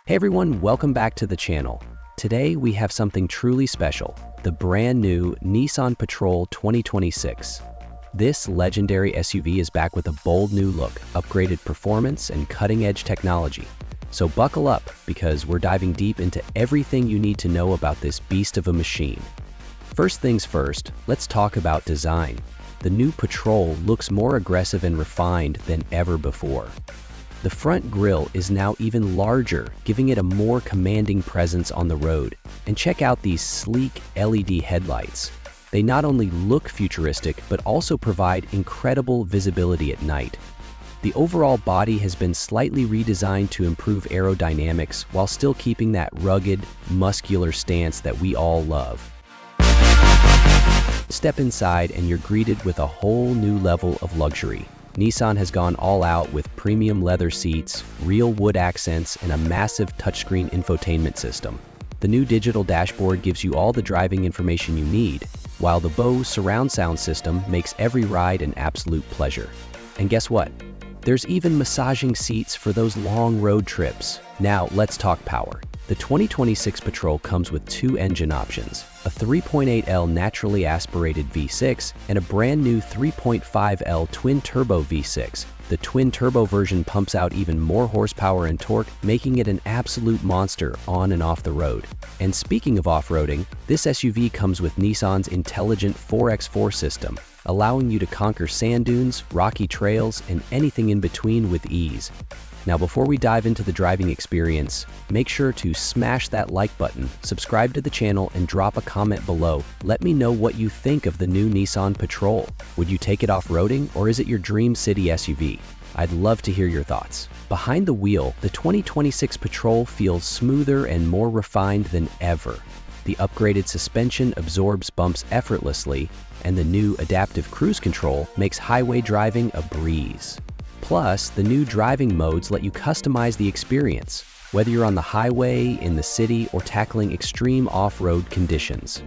Hey everyone, welcome back to the channel. Today we have something truly special, the brand new Nissan Patrol 2026. This legendary SUV is back with a bold new look, upgraded performance, and cutting-edge technology. So buckle up, because we're diving deep into everything you need to know about this beast of a machine. First things first, let's talk about design. The new Patrol looks more aggressive and refined than ever before. The front grille is now even larger, giving it a more commanding presence on the road. And check out these sleek LED headlights. They not only look futuristic, but also provide incredible visibility at night. The overall body has been slightly redesigned to improve aerodynamics while still keeping that rugged, muscular stance that we all love. Step inside and you're greeted with a whole new level of luxury. Nissan has gone all out with premium leather seats, real wood accents, and a massive touchscreen infotainment system. The new digital dashboard gives you all the driving information you need, while the Bose surround sound system makes every ride an absolute pleasure. And guess what? There's even massaging seats for those long road trips. Now let's talk power. The 2026 Patrol comes with two engine options, a 3.8L naturally aspirated V6 and a brand new 3.5L twin-turbo V6. The twin-turbo version pumps out even more horsepower and torque, making it an absolute monster on and off the road. And speaking of off-roading, this SUV comes with Nissan's intelligent 4x4 system, allowing you to conquer sand dunes, rocky trails, and anything in between with ease. Now, before we dive into the driving experience, make sure to smash that like button, subscribe to the channel, and drop a comment below. Let me know what you think of the new Nissan Patrol. Would you take it off-roading, or is it your dream city SUV? I'd love to hear your thoughts. Behind the wheel, the 2026 Patrol feels smoother and more refined than ever. The upgraded suspension absorbs bumps effortlessly, and the new adaptive cruise control makes highway driving a breeze. Plus, the new driving modes let you customize the experience, whether you're on the highway, in the city, or tackling extreme off-road conditions.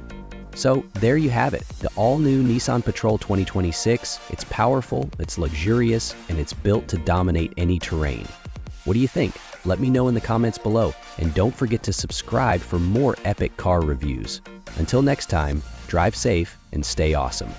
So there you have it, the all-new Nissan Patrol 2026. It's powerful, it's luxurious, and it's built to dominate any terrain. What do you think? Let me know in the comments below, and don't forget to subscribe for more epic car reviews. Until next time, drive safe and stay awesome.